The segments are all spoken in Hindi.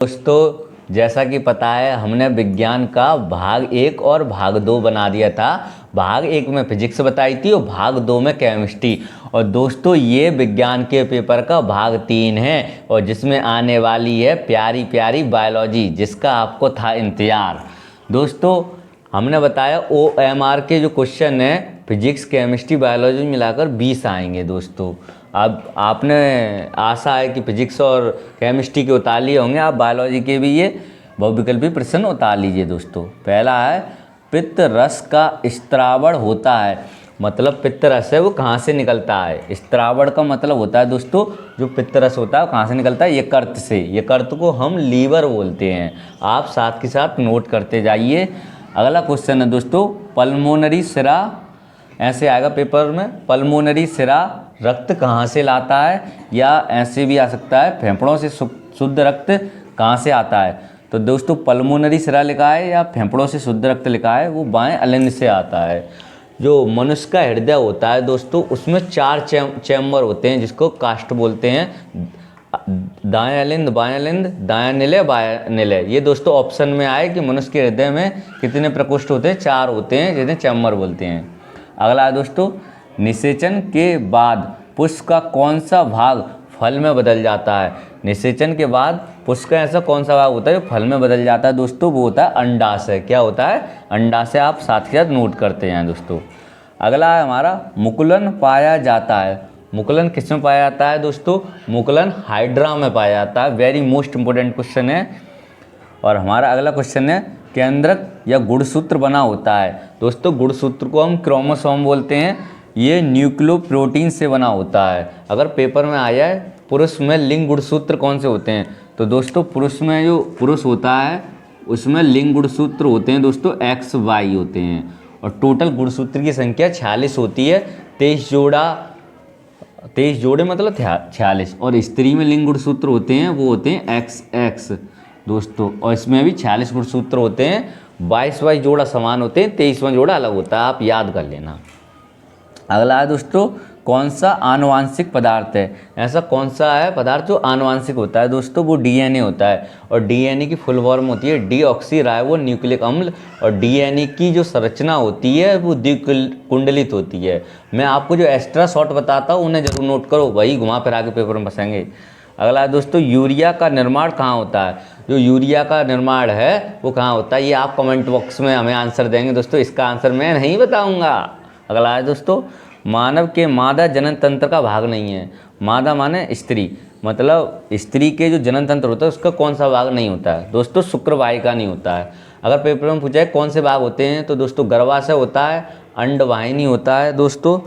दोस्तों जैसा कि पता है हमने विज्ञान का भाग 1 और भाग 2 बना दिया था। भाग 1 में फिजिक्स बताई थी और भाग 2 में केमिस्ट्री। और दोस्तों ये विज्ञान के पेपर का भाग 3 है और जिसमें आने वाली है प्यारी प्यारी बायोलॉजी, जिसका आपको था इंतजार। दोस्तों हमने बताया OMR के जो क्वेश्चन है फिजिक्स केमिस्ट्री बायोलॉजी मिलाकर 20 आएंगे। दोस्तों अब आपने आशा है कि फिजिक्स और केमिस्ट्री के उतार लिए होंगे, आप बायोलॉजी के भी ये बहुविकल्पी प्रश्न उतार लीजिए। दोस्तों पहला है पित्त रस का स्त्रावण होता है, मतलब पित्त रस है वो कहाँ से निकलता है। स्त्रावण का मतलब होता है दोस्तों जो पित्त रस होता है वो कहाँ से निकलता है, यकृत से। यकृत को हम लीवर बोलते हैं। आप साथ के साथ नोट करते जाइए। अगला क्वेश्चन है दोस्तों पल्मोनरी सिरा, ऐसे आएगा पेपर में, पल्मोनरी सिरा रक्त कहाँ से लाता है, या ऐसे भी आ सकता है फेफड़ों से शुद्ध रक्त कहाँ से आता है। तो दोस्तों पल्मोनरी सिरा लिखा है या फेफड़ों से शुद्ध रक्त लिखा है, वो बाएं अलिंद से आता है। जो मनुष्य का हृदय होता है दोस्तों उसमें 4 चैम्बर होते हैं जिसको कास्ट बोलते हैं, दाएं अलिंद, बाएं अलिंद, दायां निलय, बायां निलय। ये दोस्तों ऑप्शन में आए कि मनुष्य के हृदय में कितने प्रकोष्ठ होते हैं, 4 होते हैं जिन्हें चैम्बर बोलते हैं। अगला है दोस्तों निषेचन के बाद पुष्प का कौन सा भाग फल में बदल जाता है। निषेचन के बाद पुष्प का ऐसा कौन सा भाग होता है जो फल में बदल जाता है दोस्तों, वो होता है अंडाशय। क्या होता है, अंडाशय। आप साथ के साथ नोट करते हैं दोस्तों। अगला है हमारा मुकुलन पाया जाता है। मुकुलन किस में पाया जाता है दोस्तों, मुकुलन हाइड्रा में पाया जाता है। वेरी मोस्ट इंपोर्टेंट क्वेश्चन है। और हमारा अगला क्वेश्चन है केंद्रक या गुणसूत्र बना होता है। दोस्तों गुणसूत्र को हम क्रोमोसोम बोलते हैं, ये न्यूक्लियोप्रोटीन से बना होता है। अगर पेपर में आया है पुरुष में लिंग गुणसूत्र कौन से होते हैं, तो दोस्तों पुरुष में जो पुरुष होता है उसमें लिंग गुणसूत्र होते हैं दोस्तों XY होते हैं। और टोटल गुणसूत्र की संख्या 46 होती है। 23 जोड़े मतलब 46। और स्त्री में लिंग गुणसूत्र होते हैं वो होते हैं XX दोस्तों। और इसमें भी 46 गुणसूत्र होते हैं। 22 जोड़ा समान होते हैं, 23वां जोड़ा अलग होता है, आप याद कर लेना। अगला है दोस्तों कौन सा आनुवांशिक पदार्थ है। ऐसा कौन सा है पदार्थ जो आनुवांशिक होता है दोस्तों, वो DNA होता है। और DNA की फुल फॉर्म होती है डीऑक्सीराइबो न्यूक्लिक अम्ल। और DNA की जो संरचना होती है वो द्विकुंडलित होती है। मैं आपको जो एक्स्ट्रा शॉर्ट बताता हूँ उन्हें जरूर नोट करो, वही घुमा फिरा के पेपर में फंसेंगे। अगला है दोस्तों यूरिया का निर्माण कहाँ होता है। जो यूरिया का निर्माण है वो कहाँ होता है, ये आप कमेंट बॉक्स में हमें आंसर देंगे दोस्तों, इसका आंसर मैं नहीं बताऊंगा। अगला है दोस्तों मानव के मादा जनन तंत्र का भाग नहीं है। मादा माने स्त्री, मतलब स्त्री के जो जनन तंत्र होता है उसका कौन सा भाग नहीं होता है दोस्तों, शुक्रवाहिका नहीं होता है। अगर पेपर में पूछा है कौन से भाग होते हैं, तो दोस्तों गर्भाशय होता है, अंडवाहिनी होता है दोस्तों,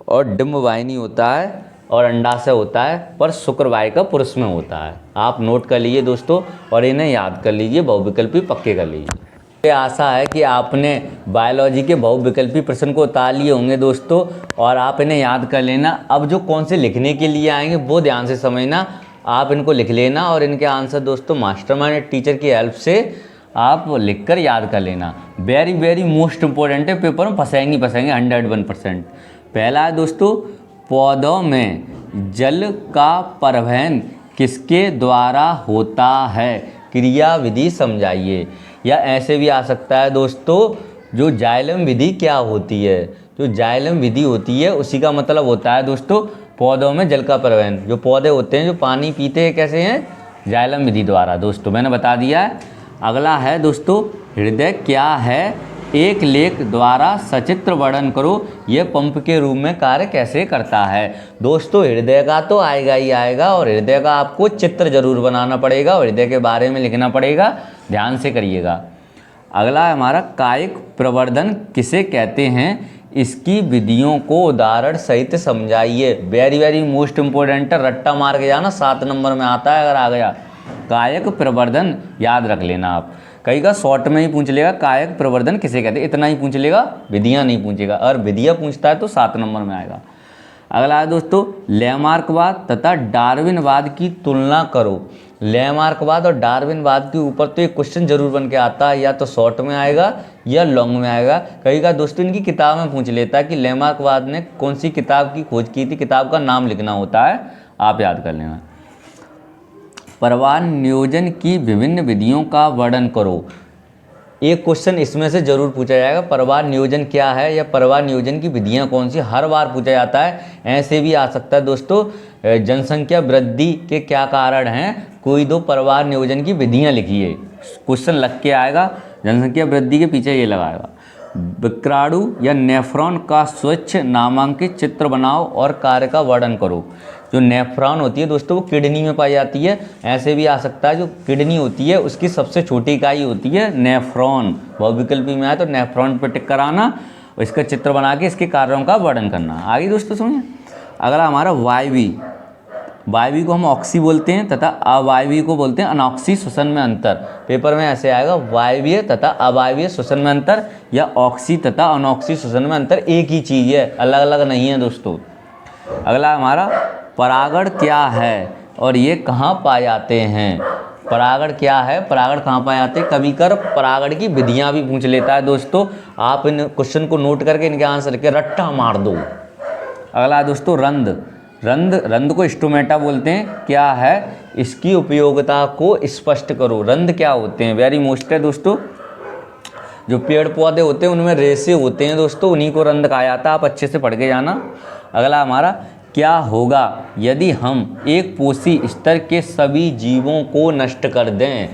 और डिंबवाहिनी होता है, और अंडाशय होता है। पर शुक्रवाहिका पुरुष में होता है। आप नोट कर लीजिए दोस्तों और इन्हें याद कर लीजिए, बहुविकल्पी पक्के कर लीजिए। आशा है कि आपने बायोलॉजी के बहुविकल्पी प्रश्न को उतार लिए होंगे दोस्तों, और आप इन्हें याद कर लेना। अब जो कौन से लिखने के लिए आएंगे वो ध्यान से समझना, आप इनको लिख लेना और इनके आंसर दोस्तों मास्टरमाइंड टीचर की हेल्प से आप लिखकर याद कर लेना। वेरी वेरी मोस्ट इंपॉर्टेंट है, पेपर में फंसेंगे 101%। पहला है दोस्तों पौधों में जल का परिवहन किसके द्वारा होता है, क्रिया विधि समझाइए। या ऐसे भी आ सकता है दोस्तों जो जाइलम विधि क्या होती है। जो जाइलम विधि होती है उसी का मतलब होता है दोस्तों पौधों में जल का परिवहन। जो पौधे होते हैं जो पानी पीते हैं कैसे हैं, जाइलम विधि द्वारा। दोस्तों मैंने बता दिया है। अगला है दोस्तों हृदय क्या है, एक लेख द्वारा सचित्र वर्णन करो, यह पंप के रूप में कार्य कैसे करता है। दोस्तों हृदय का तो आएगा ही आएगा, और हृदय का आपको चित्र जरूर बनाना पड़ेगा और हृदय के बारे में लिखना पड़ेगा, ध्यान से करिएगा। अगला है हमारा कायिक प्रवर्धन किसे कहते हैं, इसकी विधियों को उदाहरण सहित समझाइए। वेरी वेरी मोस्ट इंपॉर्टेंट है, रट्टा मार के जाना, 7 नंबर में आता है अगर आ गया। कायिक प्रवर्धन याद रख लेना आप, कई का शॉर्ट में ही पूछ लेगा कायिक प्रवर्धन किसे कहते हैं, इतना ही पूछ लेगा, विधियाँ नहीं पूछेगा। अगर विधियाँ पूछता है तो 7 नंबर में आएगा। अगला है दोस्तों लैमार्कवाद तथा डार्विनवाद की तुलना करो। लैमार्कवाद और डार्विनवाद के ऊपर तो एक क्वेश्चन जरूर बन के आता है, या तो शॉर्ट में आएगा या लॉन्ग में आएगा। कई का दोस्तों इनकी किताब में पूछ लेता है कि लैमार्कवाद ने कौन सी किताब की खोज की थी, किताब का नाम लिखना होता है, आप याद कर लेना। परिवार नियोजन की विभिन्न विधियों का वर्णन करो। एक क्वेश्चन इसमें से जरूर पूछा जाएगा, परिवार नियोजन क्या है या परिवार नियोजन की विधियां कौन सी, हर बार पूछा जाता है। ऐसे भी आ सकता है दोस्तों, जनसंख्या वृद्धि के क्या कारण हैं, कोई दो परिवार नियोजन की विधियां लिखिए। क्वेश्चन लग के आएगा, जनसंख्या वृद्धि के पीछे ये लगाएगा। विक्राणु या नेफ्रॉन का स्वच्छ नामांकित चित्र बनाओ और कार्य का वर्णन करो। जो नेफ्रॉन होती है दोस्तों वो किडनी में पाई जाती है। ऐसे भी आ सकता है, जो किडनी होती है उसकी सबसे छोटी इकाई होती है नेफ्रॉन। बहुविकल्पी में आए तो नेफ्रॉन पर टिक कराना, इसका चित्र बना के इसके कार्यों का वर्णन करना। आगे दोस्तों समझें। अगला हमारा वायवी। वायवी को हम ऑक्सी बोलते हैं तथा अवायवी को बोलते हैं अनॉक्सी। श्वसन में अंतर, पेपर में ऐसे आएगा, वायवीय तथा अवायवीय श्वसन में अंतर या ऑक्सी तथा अनॉक्सी श्वसन में अंतर एक ही चीज़ है, अलग अलग नहीं है दोस्तों। अगला हमारा परागण क्या है और ये कहाँ पाए जाते हैं। परागण क्या है, परागण कहाँ पाए जाते हैं, कभी कर परागण की विधियाँ भी पूछ लेता है दोस्तों। आप इन क्वेश्चन को नोट करके इनके आंसर के रट्टा मार दो। अगला दोस्तों रंध्र। रंध्र को स्टोमेटा बोलते हैं, क्या है इसकी उपयोगिता को स्पष्ट करो। रंध्र क्या होते हैं, वेरी मोस्ट है दोस्तों। जो पेड़ पौधे होते हैं उनमें रेशे होते हैं दोस्तों, उन्हीं को रंध्र कहा जाता है, आप अच्छे से पढ़ के जाना। अगला हमारा क्या होगा यदि हम एक पोषी स्तर के सभी जीवों को नष्ट कर दें।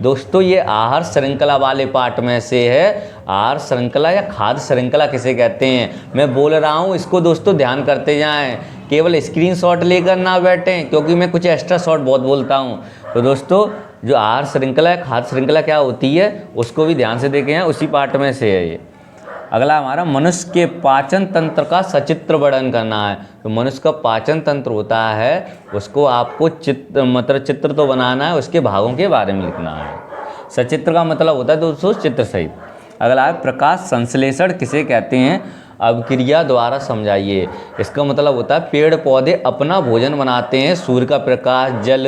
दोस्तों ये आहार श्रृंखला वाले पार्ट में से है। आहार श्रृंखला या खाद्य श्रृंखला किसे कहते हैं, मैं बोल रहा हूँ, इसको दोस्तों ध्यान करते जाएं, केवल स्क्रीनशॉट लेकर ना बैठें, क्योंकि मैं कुछ एक्स्ट्रा शॉट बहुत बोलता हूँ। तो दोस्तों जो आहार श्रृंखला है, खाद्य श्रृंखला क्या होती है, उसको भी ध्यान से देखें, उसी पार्ट में से है ये। अगला हमारा मनुष्य के पाचन तंत्र का सचित्र वर्णन करना है। तो मनुष्य का पाचन तंत्र होता है, उसको आपको चित्र तो बनाना है, उसके भागों के बारे में लिखना है। सचित्र का मतलब होता है दोस्तों चित्र सहित। अगला है प्रकाश संश्लेषण किसे कहते हैं, अभिक्रिया द्वारा समझाइए। इसका मतलब होता है पेड़ पौधे अपना भोजन बनाते हैं, सूर्य का प्रकाश, जल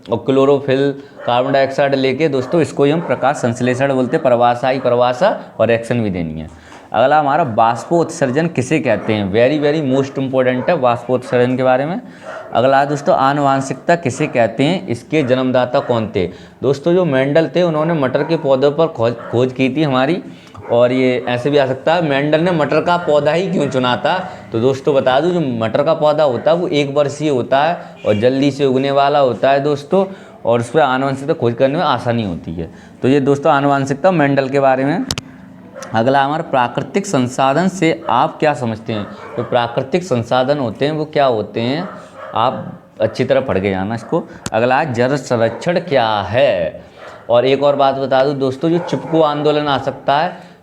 और क्लोरोफिल, कार्बन डाइऑक्साइड लेके दोस्तों, इसको ही हम प्रकाश संश्लेषण बोलते हैं। परिभाषा ही परिभाषा और एक्शन भी देनी है। अगला हमारा बाष्पोत्सर्जन किसे कहते हैं, वेरी वेरी मोस्ट इंपॉर्टेंट है बाष्पोत्सर्जन के बारे में। अगला दोस्तों आनुवांशिकता किसे कहते हैं, इसके जन्मदाता कौन थे। दोस्तों जो मेंडल थे उन्होंने मटर के पौधों पर खोज की थी हमारी, और ये ऐसे भी आ सकता है मेंडल ने मटर का पौधा ही क्यों चुना था। तो दोस्तों बता दूं, जो मटर का पौधा होता है वो एक वर्षीय होता है और जल्दी से उगने वाला होता है दोस्तों, और उस पर आनुवंशिकता खोज करने में आसानी होती है। तो ये दोस्तों आनुवंशिकता मेंडल के बारे में। अगला हमारा प्राकृतिक संसाधन से आप क्या समझते हैं। तो प्राकृतिक संसाधन होते हैं वो क्या होते हैं, आप अच्छी तरह पढ़ के जाना इसको। अगला जल संरक्षण क्या है। और एक और बात बता दूं दोस्तों, जो चिपको आंदोलन आ सकता है,